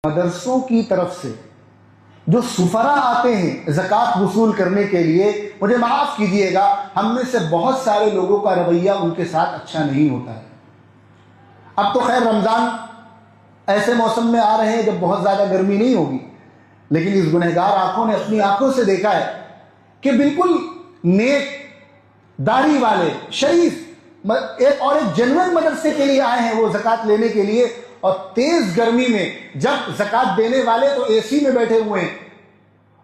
مدرسوں کی طرف سے جو سفرا آتے ہیں زکوٰۃ وصول کرنے کے لیے، مجھے معاف کیجئے گا، ہم میں سے بہت سارے لوگوں کا رویہ ان کے ساتھ اچھا نہیں ہوتا ہے۔ اب تو خیر رمضان ایسے موسم میں آ رہے ہیں جب بہت زیادہ گرمی نہیں ہوگی، لیکن اس گنہگار آنکھوں نے اپنی آنکھوں سے دیکھا ہے کہ بالکل نیک داڑھی والے شریف ایک جنون مدرسے کے لیے آئے ہیں وہ زکوٰۃ لینے کے لیے، اور تیز گرمی میں جب زکوٰۃ دینے والے تو اے سی میں بیٹھے ہوئے ہیں،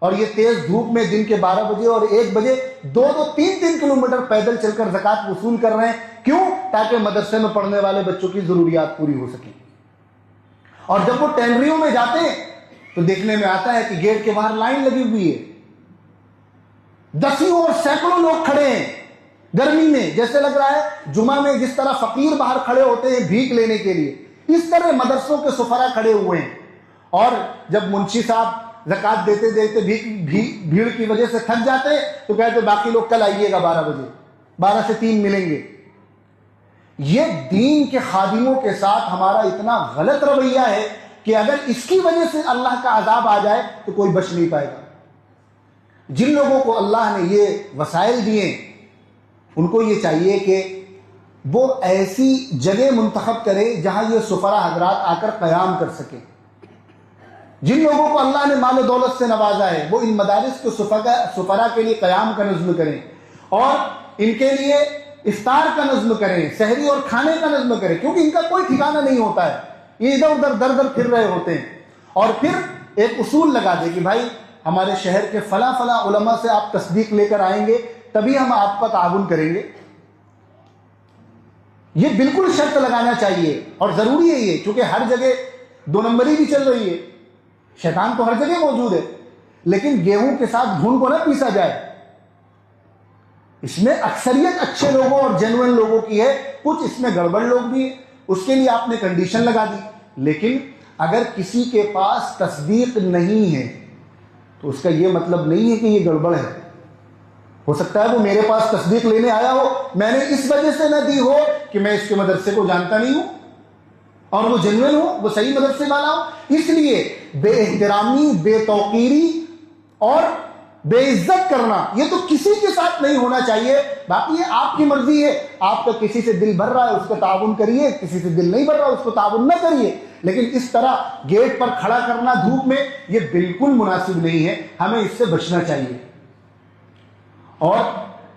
اور یہ تیز دھوپ میں دن کے 12 بجے اور 1 بجے 2-3 کلومیٹر پیدل چل کر زکوٰۃ وصول کر رہے ہیں۔ کیوں؟ تاکہ مدرسے میں پڑھنے والے بچوں کی ضروریات پوری ہو سکیں۔ اور جب وہ ٹینریوں میں جاتے ہیں تو دیکھنے میں آتا ہے کہ گیٹ کے باہر لائن لگی ہوئی ہے، دسیوں اور سینکڑوں لوگ کھڑے ہیں گرمی میں، جیسے لگ رہا ہے جمعہ میں جس طرح فقیر باہر کھڑے ہوتے ہیں بھیک لینے کے لیے، اس طرح مدرسوں کے سفرا کھڑے ہوئے ہیں۔ اور جب منشی صاحب زکوٰۃ دیتے دیتے بھیڑ کی وجہ سے تھک جاتے ہیں تو کہتے باقی لوگ کل آئیے گا 12 بجے، 12 سے 3 ملیں گے۔ یہ دین کے خادموں کے ساتھ ہمارا اتنا غلط رویہ ہے کہ اگر اس کی وجہ سے اللہ کا عذاب آ جائے تو کوئی بچ نہیں پائے گا۔ جن لوگوں کو اللہ نے یہ وسائل دیے ان کو یہ چاہیے کہ وہ ایسی جگہ منتخب کرے جہاں یہ سفرا حضرات آ کر قیام کر سکیں۔ جن لوگوں کو اللہ نے مال و دولت سے نوازا ہے وہ ان مدارس کو سفرا کے لیے قیام کا نظم کریں، اور ان کے لیے افطار کا نظم کریں، سحری اور کھانے کا نظم کریں، کیونکہ ان کا کوئی ٹھکانہ نہیں ہوتا ہے، یہ ادھر ادھر در در پھر رہے ہوتے ہیں۔ اور پھر ایک اصول لگا دے کہ بھائی ہمارے شہر کے فلاں فلاں علماء سے آپ تصدیق لے کر آئیں گے تبھی ہم آپ کا تعاون کریں گے۔ یہ بالکل شرط لگانا چاہیے، اور ضروری ہے یہ، چونکہ ہر جگہ 2 نمبری بھی چل رہی ہے، شیطان تو ہر جگہ موجود ہے، لیکن گیہوں کے ساتھ گھن کو نہ پیسا جائے۔ اس میں اکثریت اچھے لوگوں اور جینوئن لوگوں کی ہے، کچھ اس میں گڑبڑ لوگ بھی ہیں، اس کے لیے آپ نے کنڈیشن لگا دی۔ لیکن اگر کسی کے پاس تصدیق نہیں ہے تو اس کا یہ مطلب نہیں ہے کہ یہ گڑبڑ ہے۔ ہو سکتا ہے وہ میرے پاس تصدیق لینے آیا ہو، میں نے اس وجہ سے نہ دی ہو کہ میں اس کے مدرسے کو جانتا نہیں ہوں، اور وہ جنون ہو، وہ صحیح مدرسے والا ہو۔ اس لیے بے احترامی، بے توقیری اور بے عزت کرنا یہ تو کسی کے ساتھ نہیں ہونا چاہیے۔ باقی یہ آپ کی مرضی ہے، آپ کا کسی سے دل بھر رہا ہے اس کو تعاون کریے، کسی سے دل نہیں بھر رہا اس کو تعاون نہ کریے، لیکن اس طرح گیٹ پر کھڑا کرنا دھوپ میں یہ بالکل مناسب نہیں ہے، ہمیں اس سے بچنا چاہیے۔ اور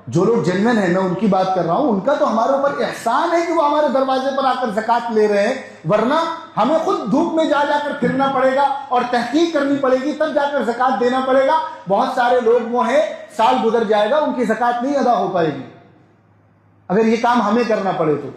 جو لوگ جنون ہیں، میں ان کی بات کر رہا ہوں، ان کا تو ہمارے اوپر احسان ہے کہ وہ ہمارے دروازے پر آ کر زکوٰۃ لے رہے ہیں، ورنہ ہمیں خود دھوپ میں جا کر پھرنا پڑے گا اور تحقیق کرنی پڑے گی، تب جا کر زکوٰۃ دینا پڑے گا۔ بہت سارے لوگ وہ ہیں سال گزر جائے گا ان کی زکوٰۃ نہیں ادا ہو پائے گی اگر یہ کام ہمیں کرنا پڑے تو۔